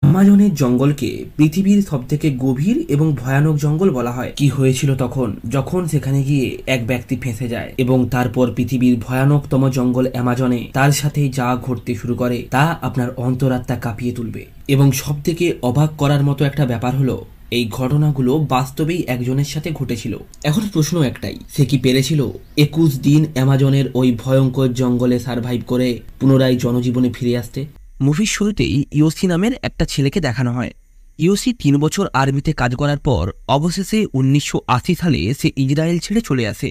আমাজনের জঙ্গলকে পৃথিবীর সবথেকে গভীর এবং ভয়ানক জঙ্গল বলা হয়। কি হয়েছিল তখন যখন সেখানে গিয়ে এক ব্যক্তি ফেঁসে যায় এবং তারপর পৃথিবীর ভয়ানকতম জঙ্গল অ্যামাজনে তার সাথে যা ঘটতে শুরু করে তা আপনার অন্তরাত্মা কাঁপিয়ে তুলবে। এবং সবথেকে অবাক করার মতো একটা ব্যাপার হলো এই ঘটনাগুলো বাস্তবেই একজনের সাথে ঘটেছিল। এখন প্রশ্ন একটাই, সে কি পেরেছিল 21 দিন অ্যামাজনের ওই ভয়ঙ্কর জঙ্গলে সারভাইভ করে পুনরায় জনজীবনে ফিরে আসতে? মুভির শুরুতেই ইওসি নামের একটা ছেলেকে দেখানো হয়। ইওসি 3 বছর আর্মিতে কাজ করার পর অবশেষে 1980 সালে সে ইসরায়েল ছেড়ে চলে আসে,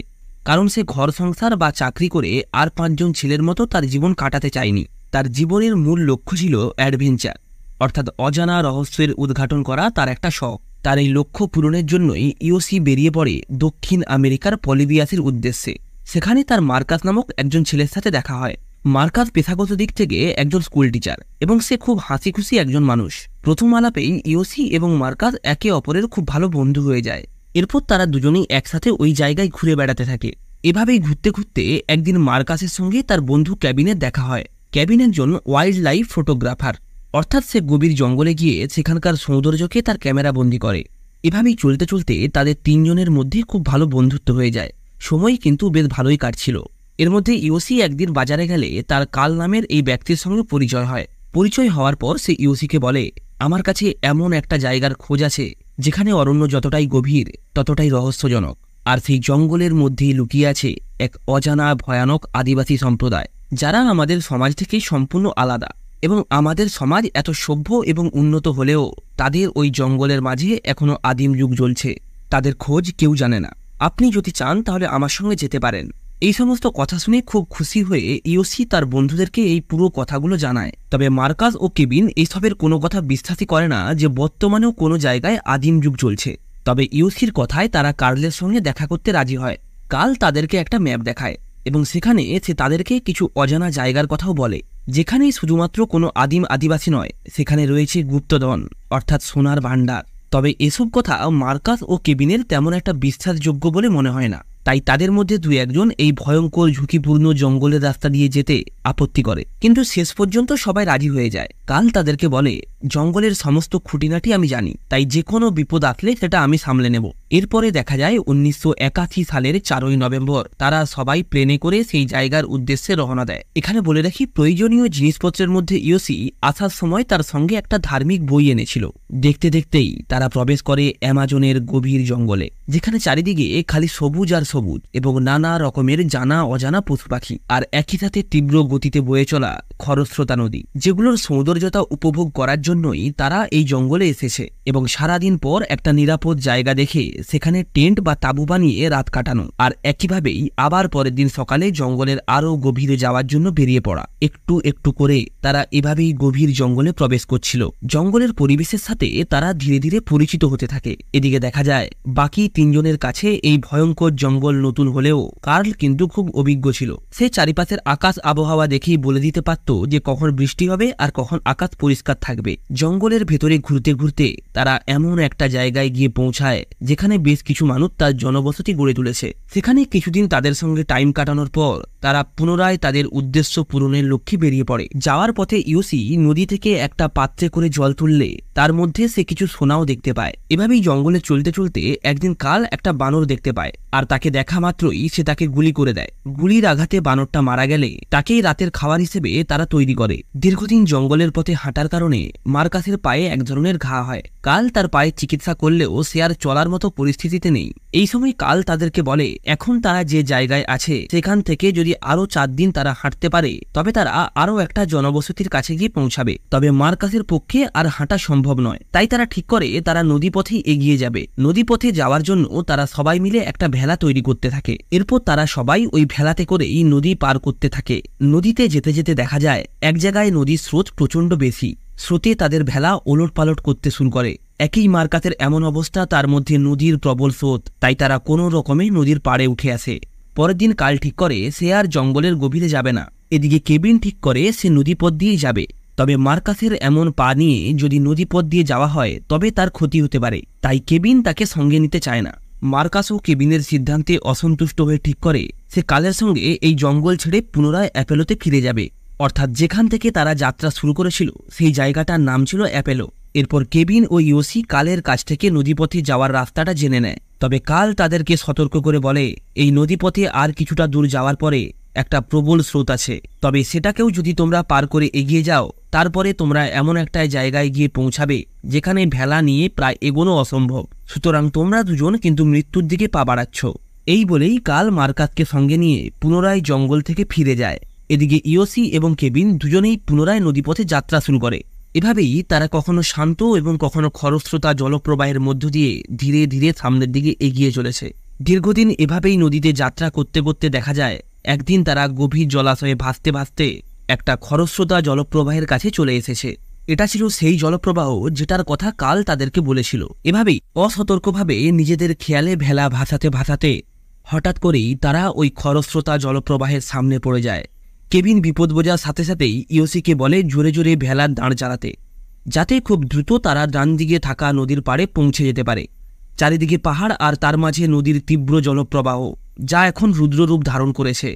কারণ সে ঘর সংসার বা চাকরি করে আর 5 জন ছেলের মতো তার জীবন কাটাতে চায়নি। তার জীবনের মূল লক্ষ্য ছিল অ্যাডভেঞ্চার, অর্থাৎ অজানা রহস্যের উদ্ঘাটন করা তার একটা শখ। তার এই লক্ষ্য পূরণের জন্যই ইওসি বেরিয়ে পড়ে দক্ষিণ আমেরিকার পলিবিয়াসের উদ্দেশ্যে। সেখানে তার মার্কাস নামক একজন ছেলের সাথে দেখা হয়। মার্কাস পেশাগত দিক থেকে একজন স্কুল টিচার এবং সে খুব হাসি খুশি একজন মানুষ। প্রথম আলাপেই ইওসি এবং মার্কাস একে অপরের খুব ভালো বন্ধু হয়ে যায়। এরপর তারা দুজনেই একসাথে ওই জায়গায় ঘুরে বেড়াতে থাকে। এভাবেই ঘুরতে ঘুরতে একদিন মার্কাসের সঙ্গে তার বন্ধু ক্যাবিনের দেখা হয়। ক্যাবিন একজন ওয়াইল্ড লাইফ ফটোগ্রাফার, অর্থাৎ সে গভীর জঙ্গলে গিয়ে সেখানকার সৌন্দর্যকে তার ক্যামেরা বন্দি করে। এভাবেই চলতে চলতে তাদের 3 জনের মধ্যে খুব ভালো বন্ধুত্ব হয়ে যায়। সময় কিন্তু বেশ ভালোই কাটছিল। এর মধ্যে ইওসি একদিন বাজারে গেলে তার কাল নামের এই ব্যক্তির সঙ্গে পরিচয় হয়। পরিচয় হওয়ার পর সে ইওসিকে বলে, আমার কাছে এমন একটা জায়গার খোঁজ আছে যেখানে অরণ্য যতটাই গভীর ততটাই রহস্যজনক, আর সেই জঙ্গলের মধ্যেই লুকিয়ে আছে এক অজানা ভয়ানক আদিবাসী সম্প্রদায়, যারা আমাদের সমাজ থেকে সম্পূর্ণ আলাদা। এবং আমাদের সমাজ এত সভ্য এবং উন্নত হলেও তাদের ওই জঙ্গলের মাঝে এখনো আদিম যুগ জ্বলছে। তাদের খোঁজ কেউ জানে না। আপনি যদি চান তাহলে আমার সঙ্গে যেতে পারেন। এই সমস্ত কথা শুনে খুব খুশি হয়ে ইওসি তার বন্ধুদেরকে এই পুরো কথাগুলো জানায়। তবে মার্কাস ও কেবিন এইসবের কোনো কথা বিশ্বাসই করে না যে বর্তমানেও কোনো জায়গায় আদিম যুগ চলছে। তবে ইওসির কথায় তারা কার্লের সঙ্গে দেখা করতে রাজি হয়। কার্ল তাদেরকে একটা ম্যাপ দেখায় এবং সেখানে সে তাদেরকে কিছু অজানা জায়গার কথাও বলে, যেখানেই শুধুমাত্র কোনো আদিম আদিবাসী নয়, সেখানে রয়েছে গুপ্তধন, অর্থাৎ সোনার ভাণ্ডার। তবে এসব কথা মার্কাস ও কেবিনের তেমন একটা বিশ্বাসযোগ্য বলে মনে হয় না। তাই তাদের মধ্যে 2-1 এই ভয়ঙ্কর ঝুঁকিপূর্ণ জঙ্গলের রাস্তা দিয়ে যেতে আপত্তি করে, কিন্তু শেষ পর্যন্ত সবাই রাজি হয়ে যায়। কাল তাদেরকে বলে, জঙ্গলের সমস্ত খুঁটিনাটি আমি জানি, তাই যে কোনো বিপদ আসলে সেটা আমি সামলে নেব। এরপরে দেখা যায় 1981 সালের 4ই নভেম্বর তারা সবাই প্লেনে করে সেই জায়গার উদ্দেশ্যে রওনা দেয়। এখানে বলে রাখি, প্রয়োজনীয় জিনিসপত্রের মধ্যে ইওসি আসার সময় তার সঙ্গে একটা ধার্মিক বই এনেছিল। দেখতে দেখতেই তারা প্রবেশ করে অ্যামাজনের গভীর জঙ্গলে, যেখানে চারিদিকে খালি সবুজ আর সবুজ এবং নানা রকমের জানা অজানা পশু পাখি, আর একই সাথে তীব্র গতিতে বয়ে চলা খরস্রোতা নদী, যেগুলোর সৌন্দর্যতা উপভোগ করার জন্যই তারা এই জঙ্গলে এসেছে। এবং সারাদিন পর একটা নিরাপদ জায়গা দেখে সেখানে টেন্ট বা তাঁবু বানিয়ে রাত কাটানো, আর একইভাবেই আবার পরের দিন সকালে জঙ্গলের আরো গভীরে যাওয়ার জন্য বেরিয়ে পড়া। একটু একটু করে তারা এভাবেই গভীর জঙ্গলে প্রবেশ করছিল। জঙ্গলের পরিবেশের সাথে তারা ধীরে ধীরে পরিচিত হতে থাকে। এদিকে দেখা যায় বাকি 3 জনের কাছে এই ভয়ঙ্কর জঙ্গল নতুন হলেও কার্ল কিন্তু খুব অভিজ্ঞ ছিল। সে চারিপাশের আকাশ আবহাওয়া দেখেই বলে দিতে পারত যে কখন বৃষ্টি হবে আর কখন আকাশ পরিষ্কার থাকবে। জঙ্গলের ভেতরে ঘুরতে ঘুরতে তারা এমন একটা জায়গায় গিয়ে পৌঁছায় যেখানে বেশ কিছু মানুষ তার জনবসতি গড়ে তুলেছে। সেখানে কিছুদিন তাদের সঙ্গে টাইম কাটানোর পর তারা পুনরায় তাদের উদ্দেশ্য পূরণের লক্ষ্যে বেরিয়ে পড়ে। যাওয়ার পথে ইওসি নদী থেকে একটা পাত্রে করে জল তুললে তার মধ্যে সে কিছু সোনাও দেখতে পায়। এভাবেই জঙ্গলে চলতে চলতে একদিন কাল একটা বানর দেখতে পায়, আর তাকে দেখা মাত্রই সে তাকে গুলি করে দেয়। গুলির আঘাতে বানরটা মারা গেলে তাকেই রাতের খাবার হিসেবে তারা তৈরি করে। দীর্ঘদিন জঙ্গলের পথে হাঁটার কারণে মার্কাসের পায়ে এক ধরনের ঘা হয়। কাল তার পায়ে চিকিৎসা করলেও সে আর চলার মতো পরিস্থিতিতে নেই। এই সময় কাল তাদেরকে বলে, এখন তারা যে জায়গায় আছে সেখান থেকে যদি আরো 4 দিন তারা হাঁটতে পারে তবে তারা আরো একটা জনবসতির কাছে গিয়ে পৌঁছাবে। তবে মার্কাসের পক্ষে আর হাঁটা সম্ভব নয়, তাই তারা ঠিক করে তারা নদীপথেই এগিয়ে যাবে। নদীপথে যাওয়ার জন্য তারা সবাই মিলে একটা ভেলা তৈরি করতে থাকে। এরপর তারা সবাই ওই ভেলাতে করেই নদী পার করতে থাকে। নদীতে যেতে যেতে দেখা যায় এক জায়গায় নদীর স্রোত প্রচন্ড বেশি। স্রোতে তাদের ভেলা ওলট পালট করতে শুরু করে। একই মার্কাসের এমন অবস্থা, তার মধ্যে নদীর প্রবল স্রোত, তাই তারা কোনো রকমে নদীর পাড়ে উঠে আসে। পরের দিন কাল ঠিক করে সে আর জঙ্গলের গভীরে যাবে না। এদিকে কেবিন ঠিক করে সে নদীপথ দিয়েই যাবে। তবে মার্কাসের এমন পা নিয়ে যদি নদীপথ দিয়ে যাওয়া হয় তবে তার ক্ষতি হতে পারে, তাই কেবিন তাকে সঙ্গে নিতে চায় না। মার্কাস ও কেবিনের সিদ্ধান্তে অসন্তুষ্ট হয়ে ঠিক করে সে কালের সঙ্গে এই জঙ্গল ছেড়ে পুনরায় অ্যাপেলোতে ফিরে যাবে। অর্থাৎ যেখান থেকে তারা যাত্রা শুরু করেছিল সেই জায়গাটার নাম ছিল অ্যাপেলো। এরপর কেবিন ও ইওসি কালের কাছ থেকে নদীপথে যাওয়ার রাস্তাটা জেনে নেয়। তবে কাল তাদেরকে সতর্ক করে বলে এই নদীপথে আর কিছুটা দূর যাওয়ার পরে একটা প্রবল স্রোত আছে, তবে সেটাকেও যদি তোমরা পার করে এগিয়ে যাও তারপরে তোমরা এমন একটা জায়গায় গিয়ে পৌঁছাবে যেখানে ভেলা নিয়ে প্রায় এগোনো অসম্ভব, সুতরাং তোমরা দুজন কিন্তু মৃত্যুর দিকে পা বাড়াচ্ছ। এই বলেই কাল মার্কাসকে সঙ্গে নিয়ে পুনরায় জঙ্গল থেকে ফিরে যায়। এদিকে ইওসি এবং কেবিন দুজনেই পুনরায় নদীপথে যাত্রা শুরু করে। এভাবেই তারা কখনো শান্ত এবং কখনো খরস্রোতা জলপ্রবাহের মধ্য দিয়ে ধীরে ধীরে সামনের দিকে এগিয়ে চলেছে। দীর্ঘদিন এভাবেই নদীতে যাত্রা করতে করতে দেখা যায় একদিন তারা গভীর জলাশয়ে ভাসতে ভাসতে একটা খরস্রোতা জলপ্রবাহের কাছে চলে এসেছে। এটা ছিল সেই জলপ্রবাহ যেটার কথা কাল তাদেরকে বলেছিল। এভাবেই অসতর্কভাবে নিজেদের খেয়ালে ভেলা ভাসাতে ভাসাতে হঠাৎ করেই তারা ওই খরস্রোতা জলপ্রবাহের সামনে পড়ে যায়। কেবিন বিপদ বোঝার সাথে সাথেই ইওসিকে বলে জোরে জোরে ভেলার দাঁড় চালাতে, যাতে খুব দ্রুত তারা ডান দিকে থাকা নদীর পাড়ে পৌঁছে যেতে পারে। চারিদিকে পাহাড় আর তার মাঝে নদীর তীব্র জলপ্রবাহ, যা এখন রুদ্ররূপ ধারণ করেছে।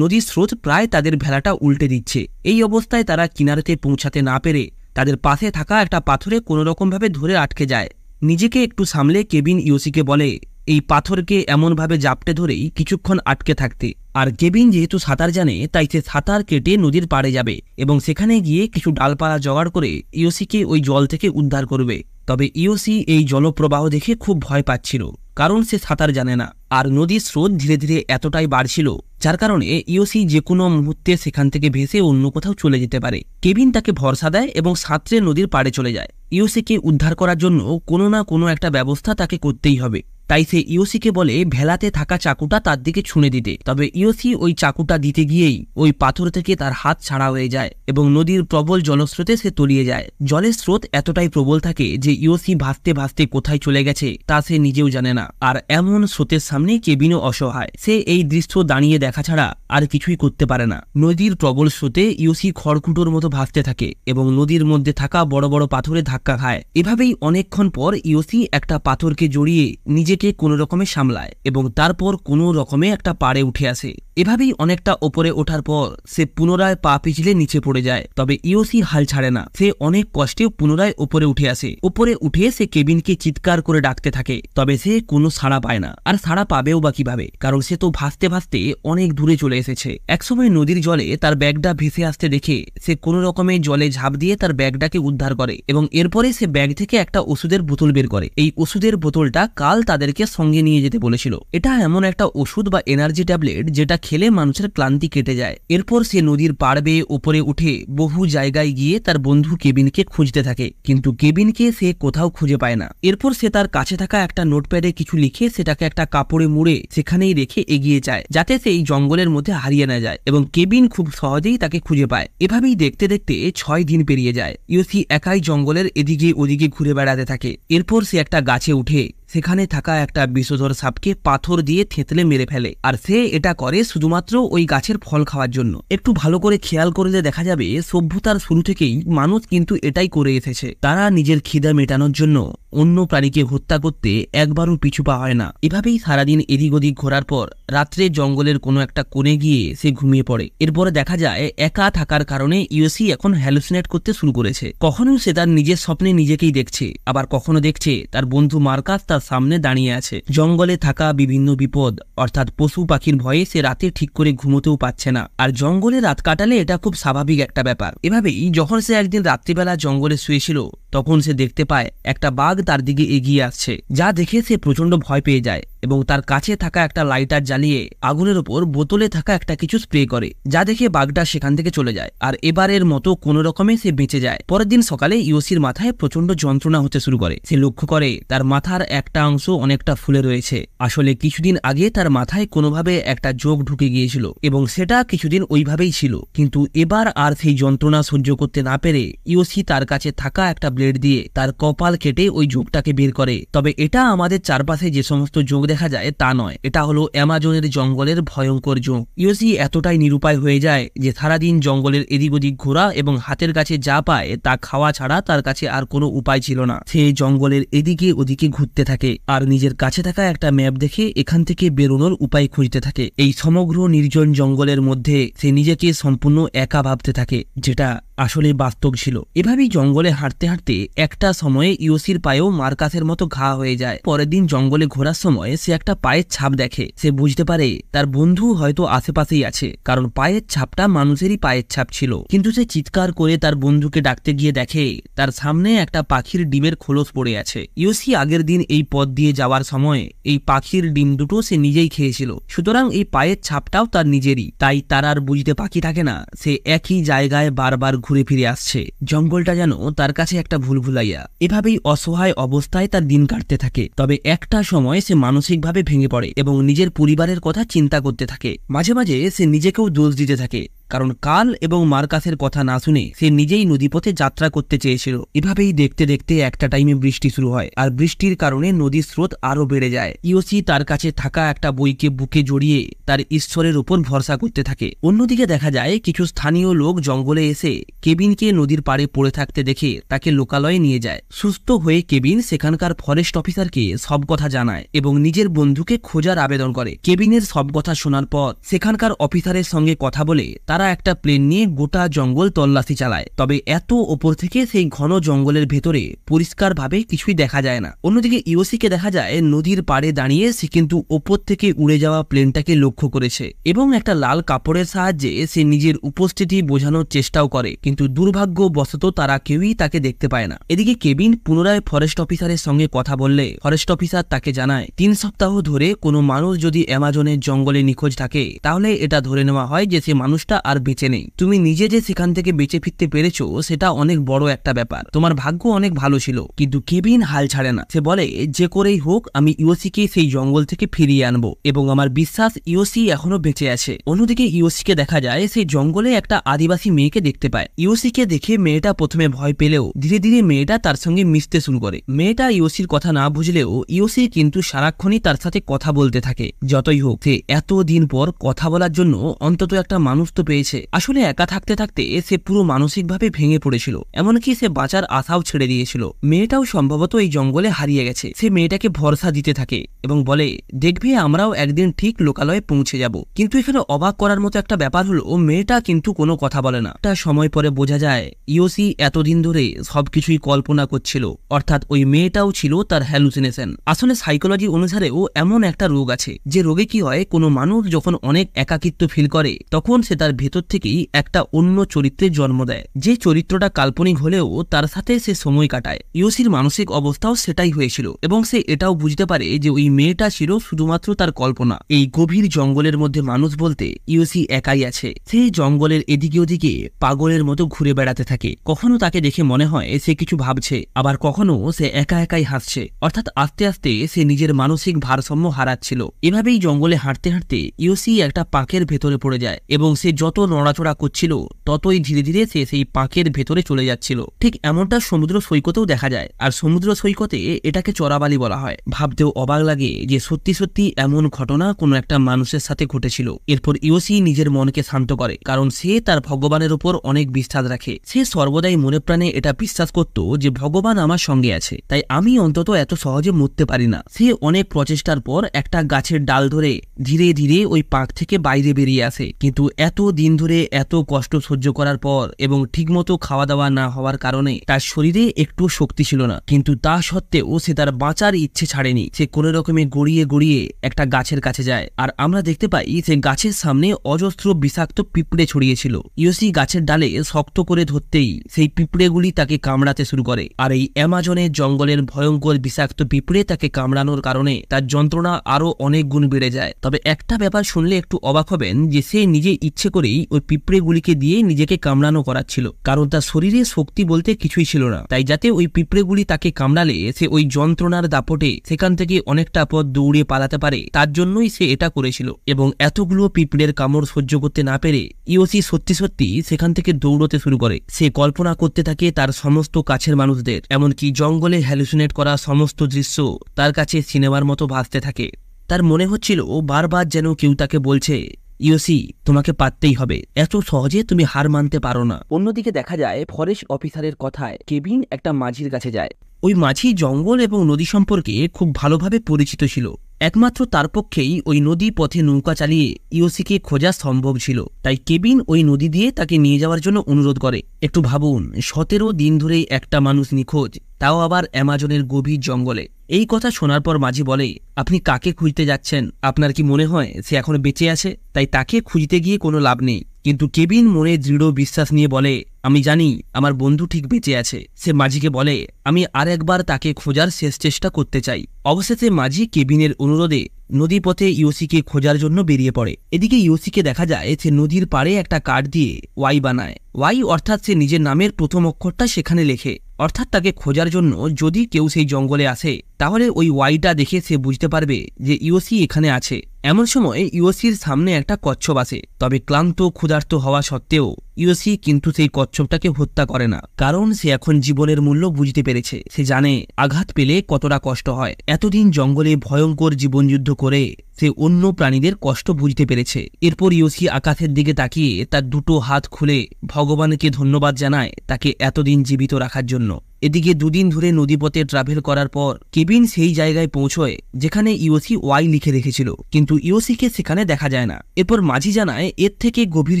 নদীর স্রোত প্রায় তাদের ভেলাটা উল্টে দিচ্ছে। এই অবস্থায় তারা কিনারেতে পৌঁছাতে না পেরে তাদের পাশে থাকা একটা পাথরে কোনোরকমভাবে ধরে আটকে যায়। নিজেকে একটু সামলে কেবিন ইওসিকে বলে এই পাথরকে এমনভাবে জাপটে ধরেই কিছুক্ষণ আটকে থাকতে। আর কেবিন যেহেতু সাঁতার জানে তাই সে সাঁতার কেটে নদীর পাড়ে যাবে এবং সেখানে গিয়ে কিছু ডালপালা জোগাড় করে ইওসিকে ওই জল থেকে উদ্ধার করবে। তবে ইওসি এই জলপ্রবাহ দেখে খুব ভয় পাচ্ছিল, কারণ সে সাঁতার জানে না আর নদীর স্রোত ধীরে ধীরে এতটাই বাড়ছিল যার কারণে ইওসি যে কোনো মুহূর্তে সেখান থেকে ভেসে অন্য কোথাও চলে যেতে পারে। কেবিন তাকে ভরসা দেয় এবং সাঁতরে নদীর পাড়ে চলে যায়। ইওসিকে উদ্ধার করার জন্য কোনো না কোনো একটা ব্যবস্থা তাকে করতেই হবে। তাই সে ইওসিকে বলে ভেলাতে থাকা চাকুটা তার দিকে ছুঁড়ে দিতে। তবে ইওসি ওই চাকুটা দিতে গিয়েই ওই পাথর থেকে তার হাত ছাড়া হয়ে যায় এবং নদীর প্রবল জলস্রোতে সে তলিয়ে যায়। জলের স্রোত এতটাই প্রবল থাকে যে ইওসি ভাসতে ভাসতে কোথায় চলে গেছে তা সে নিজেও জানে না। আর এমন স্রোতের সামনে কেবিনও অসহায়, সে এই দৃশ্য দাঁড়িয়ে দেখা ছাড়া আর কিছুই করতে পারে না। নদীর প্রবল স্রোতে ইওসি খড়কুটোর মতো ভাসতে থাকে এবং নদীর মধ্যে থাকা বড় বড় পাথরে ধাক্কা খায়। এভাবেই অনেকক্ষণ পর ইওসি একটা পাথরকে জড়িয়ে নিজেকে কোনো রকমে সামলায় এবং তারপর কোনো রকমে একটা পাড়ে উঠে আসে। এভাবেই অনেকটা ওপরে ওঠার পর সে পুনরায় পা পিছলে নিচে পড়ে যায়। তবে ইওসি হাল ছাড়ে না, সে অনেক কষ্টে পুনরায় ওপরে উঠে আসে। ওপরে উঠে সে কেবিনকে চিৎকার করে ডাকতে থাকে, তবে সে কোনো সাড়া পায় না। আর সাড়া পাবেও বা কিভাবে, কারণ সে তো ভাসতে ভাসতে অনেক দূরে চলে এসেছে। একসময় নদীর জলে তার ব্যাগটা ভেসে আসতে দেখে সে কোনো রকমে জলে ঝাঁপ দিয়ে তার ব্যাগটাকে উদ্ধার করে এবং এরপরে সে ব্যাগ থেকে একটা ওষুধের বোতল বের করে। এই ওষুধের বোতলটা কাল তাদেরকে সঙ্গে নিয়ে যেতে বলেছিল। এটা এমন একটা ওষুধ বা এনার্জি ট্যাবলেট যেটা খেলে মানুষের ক্লান্তি কেটে যায়। এরপর সে নদীর পাড় বেয়ে উপরে উঠে বহু জায়গায় গিয়ে তার বন্ধু কেবিনকে খুঁজতে থাকে, কিন্তু কেবিনকে সে কোথাও খুঁজে পায় না। এরপর সে তার কাছে থাকা একটা নোটপ্যাডে কিছু লিখে সেটাকে একটা কাপড়ে মুড়ে সেখানেই রেখে এগিয়ে যায়, যাতে সে এই জঙ্গলের মধ্যে হারিয়ে না যায় এবং কেবিন খুব সহজেই তাকে খুঁজে পায়। এভাবেই দেখতে দেখতে 6 দিন পেরিয়ে যায়। ইওসি একাই জঙ্গলের এদিকে ওদিকে ঘুরে বেড়াতে থাকে। এরপর সে একটা গাছে উঠে সেখানে থাকা একটা বিষধর সাপকে পাথর দিয়ে থেতলে মেরে ফেলে। আর সে এটা করে শুধুমাত্র ওই গাছের ফল খাওয়ার জন্য। একটু ভালো করে খেয়াল করলে দেখা যাবে সভ্যতার শুরু থেকেই মানুষ কিন্তু এটাই করে এসেছে। তারা নিজের খিদা মেটানোর জন্য অন্য প্রাণীকে হত্যা করতে একবারও পিছু পা হয় না। এভাবেই সারাদিন এদিক ওদিক ঘোরার পর রাত্রে জঙ্গলের কোনো একটা কোণে গিয়ে সে ঘুমিয়ে পড়ে। এরপরে দেখা যায় একা থাকার কারণে ইওসি এখন হ্যালুসিনেট করতে শুরু করেছে। কখনো সে তার নিজের স্বপ্নে নিজেকেই দেখছে, আবার কখনো দেখছে তার বন্ধু মার্কাস তার সামনে দাঁড়িয়ে আছে। জঙ্গলে থাকা বিভিন্ন বিপদ অর্থাৎ পশু পাখির ভয়ে সে রাতে ঠিক করে ঘুমোতেও পাচ্ছে না। আর জঙ্গলে রাত কাটালে এটা খুব স্বাভাবিক একটা ব্যাপার। এভাবেই যখন সে একদিন রাত্রিবেলা জঙ্গলে শুয়েছিল তখন সে দেখতে পায় একটা বাঘ তার দিকে এগিয়ে আসছে, যা দেখে সে প্রচন্ড ভয় পেয়ে যায় এবং তার কাছে থাকা একটা লাইটার জ্বালিয়ে আগুনের ওপর বোতলে থাকা একটা কিছু স্প্রে করে, যা দেখে বাঘটা সেখান থেকে চলে যায়। আর এবারের মতো কোনো রকমে সে বেঁচে যায়। পরের দিন সকালে ইওসির মাথায় প্রচন্ড যন্ত্রণা হতে শুরু করে। সে লক্ষ্য করে তার মাথার একটা অংশ অনেকটা ফুলে রয়েছে। আসলে কিছুদিন আগে তার মাথায় কোনোভাবে একটা যোগ ঢুকে গিয়েছিল এবং সেটা কিছুদিন ওইভাবেই ছিল, কিন্তু এবার আর সেই যন্ত্রণা সহ্য করতে না পেরে ইওসি তার কাছে থাকা একটা ব্লেড দিয়ে তার কপাল কেটে ওই যোগটাকে বের করে। তবে এটা আমাদের চারপাশে যে সমস্ত যোগ দেখা যায় তা নয়, এটা হলো অ্যামাজনের জঙ্গলের ভয়ঙ্কর যোগ। ইওসি এতটাই নিরুপায় হয়ে যায় যে সারাদিন জঙ্গলের এদিক ওদিক ঘোরা এবং হাতের কাছে যা পায় তা খাওয়া ছাড়া তার কাছে আর কোনো উপায় ছিল না। সে জঙ্গলের এদিকে ওদিকে ঘুরতে থাকে আর নিজের কাছে থাকা একটা ম্যাপ দেখে এখান থেকে বেরোনোর উপায় খুঁজতে থাকে। এই সমগ্র নির্জন জঙ্গলের মধ্যে সে নিজেকে সম্পূর্ণ একা ভাবতে থাকে, যেটা আসলে বাস্তব ছিল। এভাবেই জঙ্গলে হাঁটতে হাঁটতে একটা সময়ে ইওসির পায়েও মার্কাসের মতো ঘা হয়ে যায়। পরের দিন জঙ্গলে ঘোরার সময় সে একটা পায়ের ছাপ দেখে। সে বুঝতে পারে তার বন্ধু হয়তো আশেপাশেই আছে, কারণ পায়ের ছাপটা মানুষেরই পায়ের ছাপ ছিল। কিন্তু সে চিৎকার করে তার বন্ধুকে ডাকতে গিয়ে দেখে তার সামনে একটা পাখির ডিমের খোলস পড়ে আছে। ইওসি আগের দিন এই পথ দিয়ে যাওয়ার সময় এই পাখির ডিম দুটো সে নিজেই খেয়েছিল, সুতরাং এই পায়ের ছাপটাও তার নিজেরই। তাই তার আর বুঝতে বাকি থাকে না সে একই জায়গায় বারবার ঘুরে ফিরে আসছে। জঙ্গলটা যেন তার কাছে একটা ভুলভুলাইয়া। এভাবেই অসহায় অবস্থায় তার দিন কাটতে থাকে। তবে একটা সময় সে মানসিকভাবে ভেঙে পড়ে এবং নিজের পরিবারের কথা চিন্তা করতে থাকে। মাঝে মাঝে সে নিজেকেও দোষ দিতে থাকে, কারণ কাল এবং মার্কাসের কথা না শুনে সে নিজেই নদীপথে যাত্রা করতে চেয়েছিল। এভাবেই দেখতে দেখতে একটা টাইমে বৃষ্টি শুরু হয়, আর বৃষ্টির কারণে নদীর স্রোত আরো বেড়ে যায়। ইওসি তার কাছে থাকা একটা বইকে বুকে জড়িয়ে তার ঈশ্বরের উপর ভরসা করতে থাকে। অন্যদিকে দেখা যায় কিছু স্থানীয় লোক জঙ্গলে এসে কেবিনকে নদীর পাড়ে পড়ে থাকতে দেখে তাকে লোকালয়ে নিয়ে যায়। সুস্থ হয়ে কেবিন সেখানকার ফরেস্ট অফিসারকে সব কথা জানায় এবং নিজের বন্ধুকে খোঁজার আবেদন করে। কেবিনের সব কথা শোনার পর সেখানকার অফিসারের সঙ্গে কথা বলে তারা একটা প্লেন নিয়ে গোটা জঙ্গল তল্লাশি চালায়। তবে এত ওপর থেকে সেই ঘন জঙ্গলের ভেতরে পরিষ্কারভাবে কিছুই দেখা যায় না। অন্যদিকে ইওসিকে দেখা যায় নদীর পাড়ে দাঁড়িয়ে সে কিন্তু ওপর থেকে উড়ে যাওয়া প্লেনটাকে লক্ষ্য করেছে এবং একটা লাল কাপড়ের সাহায্যে সে নিজের উপস্থিতি বোঝানোর চেষ্টাও করে, কিন্তু দুর্ভাগ্যবশত তারা কেউই তাকে দেখতে পায় না। এদিকে কেবিন পুনরায় ফরেস্ট অফিসারের সঙ্গে কথা বললে ফরেস্ট অফিসার তাকে জানায় 3 সপ্তাহ ধরে কোনো মানুষ যদি অ্যামাজনের জঙ্গলে নিখোঁজ থাকে তাহলে এটা ধরে নেওয়া হয় যে সে মানুষটা আর বেঁচে নেই। তুমি নিজে যে সেখান থেকে বেঁচে ফিরতে পেরেছো সেটা অনেক বড় একটা ব্যাপার, তোমার ভাগ্য অনেক ভালো ছিল। কিন্তু কেবিন হাল ছাড়ে না। সে বলে যে করেই হোক আমি ইওসিকে সেই জঙ্গল থেকে ফিরিয়ে আনবো এবং আমার বিশ্বাস ইওসি এখনো বেঁচে আছে। অন্যদিকে ইওসিকে দেখা যায় সেই জঙ্গলে একটা আদিবাসী মেয়েকে দেখতে পায়। ইওসিকে দেখে মেয়েটা প্রথমে ভয় পেলেও ধীরে ধীরে মেয়েটা তার সঙ্গে মিশতে শুরু করে। মেয়েটা ইওসির কথা না বুঝলেও ইওসি কিন্তু সারাক্ষণই তার সাথে কথা বলতে থাকে। যতই হোক সে এতদিন পর কথা বলার জন্য অন্তত একটা মানুষ তো পেয়েছে। আসলে একা থাকতে থাকতে সে পুরো মানসিকভাবে ভেঙে পড়েছিল, এমনকি সে বাঁচার আশাও ছেড়ে দিয়েছিল। মেয়েটাও সম্ভবত এই জঙ্গলে হারিয়ে গেছে। সে মেয়েটাকে ভরসা দিতে থাকে এবং বলে দেখবে আমরাও একদিন ঠিক লোকালয়ে পৌঁছে যাব। কিন্তু এখানে অবাক করার মতো একটা ব্যাপার হলো মেয়েটা কিন্তু কোনো কথা বলে না। একটা সময় পরে বোঝা যায় ইওসি এতদিন ধরে সবকিছুই কল্পনা করছিল, অর্থাৎ ওই মেয়েটাও ছিল তার হ্যালুসিনেশন। আসলে সাইকোলজি অনুসারেও এমন একটা রোগ আছে যে রোগে কি হয়, কোনো মানুষ যখন অনেক একাকিত্ব ফিল করে তখন সে তার ভেতর থেকেই একটা অন্য চরিত্রের জন্ম দেয়, যে চরিত্রটা কাল্পনিক হলেও তার সাথে সে সময় কাটায়। ইওসির মানসিক অবস্থাও সেটাই হয়েছিল এবং সে এটাও বুঝতে পারে যে ওই মেয়েটা ছিল শুধুমাত্র তার কল্পনা। এই গভীর জঙ্গলের মধ্যে মানুষ বলতে ইওসি একাই আছে। সে জঙ্গলের এদিকে ওদিকে পাগলের মতো ঘুরে বেড়াতে থাকে। কখনো তাকে দেখে মনে হয় সে কিছু ভাবছে, আবার কখনো সে একা একাই হাসছে, অর্থাৎ আস্তে আস্তে সে নিজের মানসিক ভারসাম্য হারাচ্ছিল। এভাবেই জঙ্গলে হাঁটতে হাঁটতে ইওসি একটা পাঁকের ভেতরে পড়ে যায় এবং সে যত নড়াচড়া করছিল ততই ধীরে ধীরে সে সেই পাঁকের ভেতরে চলে যাচ্ছিল। ঠিক এমনটা সমুদ্র সৈকতেও দেখা যায়, আর সমুদ্র সৈকতে এটাকে চোরাবালি বলা হয়। ভাবতেও অবাক লাগে যে সত্যি সত্যি এমন ঘটনা কোনো একটা মানুষের সাথে ঘটেছিল। এরপর ইওসি নিজের মনকে শান্ত করে, কারণ সে তার ভগবানের উপর অনেক বিশ্বাস রাখে। সে সর্বদাই মনে প্রাণে এটা বিশ্বাস করত যে ভগবান আমার সঙ্গে আছে, তাই আমি অন্তত এত সহজে মরতে পারি না। সে অনেক প্রচেষ্টার পর একটা গাছের ডাল ধরে ধীরে ধীরে ওই পাঁক থেকে বাইরে বেরিয়ে আসে। কিন্তু এত দিন ধরে এত কষ্ট সহ্য করার পর এবং ঠিকমতো খাওয়া দাওয়া না হওয়ার কারণে তার শরীরে একটু শক্তি ছিল না, কিন্তু তা সত্ত্বেও সে তার বাঁচার ইচ্ছে ছাড়েনি। সে কোনো রকমে গড়িয়ে গড়িয়ে একটা গাছের কাছে যায়, আর আমরা দেখতে পাই সে গাছের সামনে অজস্র বিষাক্ত পিঁপড়ে ছড়িয়েছিল। ইওসি গাছের ডালে শক্ত করে ধরতেই সেই পিঁপড়েগুলি তাকে কামড়াতে শুরু করে, আর এই অ্যামাজনের জঙ্গলের ভয়ঙ্কর বিষাক্ত পিঁপড়ে তাকে কামড়ানোর কারণে তার যন্ত্রণা আরো অনেক গুণ বেড়ে যায়। তবে একটা ব্যাপার শুনলে একটু অবাক হবেন যে সে নিজে ইচ্ছে করেই ওই পিঁপড়েগুলিকে দিয়ে নিজেকে কামড়ানো করাচ্ছিল, কারণ তার শরীরে শক্তি বলতে কিছুই ছিল না। তাই যাতে ওই পিঁপড়েগুলি তাকে কামড়ালে সে ওই যন্ত্রণার দাপটে সেখান থেকে অনেকটা পথ দৌড়ে পালাতে পারে, তার জন্যই সে এটা করেছিল। এবং এতগুলো পিঁপড়ের কামড় সহ্য করতে না পেরে ইওসি সত্যি সত্যি সেখান থেকে দৌড়তে শুরু করে। সে কল্পনা করতে থাকে তার সমস্ত কাছের মানুষদের, এমনকি জঙ্গলে হ্যালুসিনেট করা সমস্ত দৃশ্য তার কাছে সিনেমার মতো ভাসতে থাকে। তার মনে হচ্ছিল বারবার যেন কেউ তাকে বলছে ইওসি তোমাকে পারতেই হবে, এত সহজে তুমি হার মানতে পারো না। অন্যদিকে দেখা যায় ফরেস্ট অফিসারের কথায় কেবিন একটা মাঝির কাছে যায়। ওই মাঝি জঙ্গল এবং নদী সম্পর্কে খুব ভালোভাবে পরিচিত ছিল। একমাত্র তার পক্ষেই ওই নদী পথে নৌকা চালিয়ে ইওসিকে খোঁজা সম্ভব ছিল। তাই কেবিন ওই নদী দিয়ে তাকে নিয়ে যাওয়ার জন্য অনুরোধ করে। একটু ভাবুন, 17 দিন ধরে একটা মানুষ নিখোঁজ, তাও আবার অ্যামাজনের গভীর জঙ্গলে। এই কথা শোনার পর মাঝি বলে, আপনি কাকে খুঁজতে যাচ্ছেন? আপনার কি মনে হয় সে এখনো বেঁচে আছে? তাই তাকে খুঁজতে গিয়ে কোনো লাভ নেই। কিন্তু কেবিন মনে দৃঢ় বিশ্বাস নিয়ে বলে, আমি জানি আমার বন্ধু ঠিক বেঁচে আছে। সে মাঝিকে বলে, আমি আরেকবার তাকে খোঁজার শেষ চেষ্টা করতে চাই। অবশেষে মাঝি কেবিনের অনুরোধে নদীপথে ইওসিকে খোঁজার জন্য বেরিয়ে পড়ে। এদিকে ইওসিকে দেখা যায় সে নদীর পাড়ে একটা কাঠ দিয়ে ওয়াই বানায়। ওয়াই অর্থাৎ সে নিজের নামের প্রথম অক্ষরটা সেখানে লেখে। অর্থাৎ তাকে খোঁজার জন্য যদি কেউ সেই জঙ্গলে আসে তাহলে ওই ওয়াইটা দেখে সে বুঝতে পারবে যে ইওসি এখানে আছে। এমন সময় ইওসির সামনে একটা কচ্ছপ আসে। তবে ক্লান্ত ক্ষুধার্ত হওয়া সত্ত্বেও ইওসি কিন্তু সেই কচ্ছপটাকে হত্যা করে না, কারণ সে এখন জীবনের মূল্য বুঝতে পেরেছে। সে জানে আঘাত পেলে কতটা কষ্ট হয়। এতদিন জঙ্গলে ভয়ঙ্কর জীবনযুদ্ধ করে সে অন্য প্রাণীদের কষ্ট বুঝতে পেরেছে। এরপর ইওসি আকাশের দিকে তাকিয়ে তার দুটো হাত খুলে ভগবানকে ধন্যবাদ জানায় তাকে এতদিন জীবিত রাখার জন্য। এদিকে দুদিন ধরে নদীপথে ট্রাভেল করার পর কেবিন সেই জায়গায় পৌঁছয় যেখানে ইওসি ওয়াই লিখে রেখেছিল, কিন্তু ইওসিকে সেখানে দেখা যায় না। এরপর মাঝি জানায় এর থেকে গভীর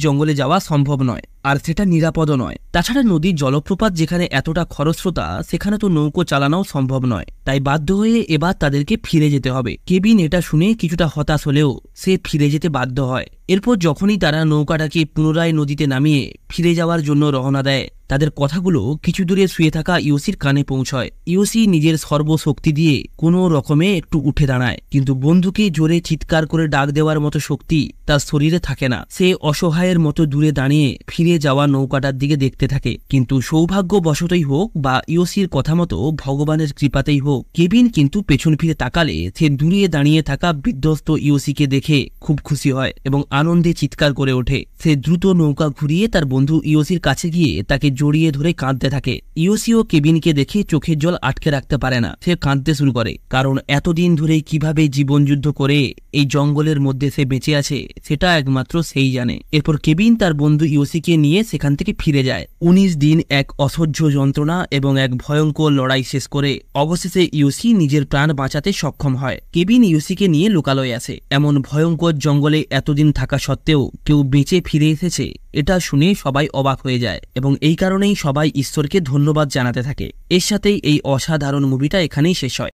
জঙ্গলে যাওয়া সম্ভব নয়, আর সেটা নিরাপদও নয়। তাছাড়া নদীর জলপ্রপাত যেখানে এতটা খরস্রোতা সেখানে তো নৌকো চালানোও সম্ভব নয়। তাই বাধ্য হয়ে এবার তাদেরকে ফিরে যেতে হবে। কেবিন এটা শুনে কিছুটা হতাশ হলেও সে ফিরে যেতে বাধ্য হয়। এরপর যখনই তারা নৌকাটাকে পুনরায় নদীতে নামিয়ে ফিরে যাওয়ার জন্য রওনা দেয়, তাদের কথাগুলো কিছু দূরে শুয়ে থাকা ইওসির কানে পৌঁছয়। ইওসি নিজের সর্বশক্তি দিয়ে কোনো রকমে একটু উঠে দাঁড়ায়, কিন্তু বন্ধুকে জোরে চিৎকার করে ডাক দেওয়ার মতো শক্তি তার শরীরে থাকে না। সে অসহায়ের মতো দূরে দাঁড়িয়ে ফিরে যাওয়া নৌকাটার দিকে দেখতে থাকে। কিন্তু সৌভাগ্যবশতই হোক বা ইওসির কথা মতো ভগবানের কৃপাতেই হোক, কেবিন কিন্তু পেছন ফিরে তাকালে সে দূরে দাঁড়িয়ে থাকা বিধ্বস্ত ইওসিকে দেখে খুব খুশি হয় এবং আনন্দে চিৎকার করে ওঠে। সে দ্রুত নৌকা ঘুরিয়ে তার বন্ধু ইওসির কাছে গিয়ে তাকে জড়িয়ে ধরে কাঁদতে থাকে। ইওসিও কেবিনকে দেখে চোখের জল আটকে রাখতে পারে না। সে কাঁদতে শুরু করে, কারণ এতদিন ধরে কিভাবে জীবনযুদ্ধ করে এই জঙ্গলের মধ্যে সে বেঁচে আছে সেটা একমাত্র সেই জানে। এরপর কেবিন তার বন্ধু ইওসিকে নিয়ে সেখান থেকে ফিরে যায়। 19 দিন এক অসহ্য যন্ত্রণা এবং এক ভয়ঙ্কর লড়াই শেষ করে অবশেষে ইওসি নিজের প্রাণ বাঁচাতে সক্ষম হয়। কেবিন ইওসিকে নিয়ে লোকালয়ে আসে। এমন ভয়ঙ্কর জঙ্গলে এতদিন থাকা সত্ত্বেও কেউ বেঁচে ফিরে এসেছে, এটা শুনে সবাই অবাক হয়ে যায় এবং এই কারণেই সবাই ঈশ্বরকে ধন্যবাদ জানাতে থাকে। এর সাথেই এই অসাধারণ মুভিটা এখানেই শেষ হয়।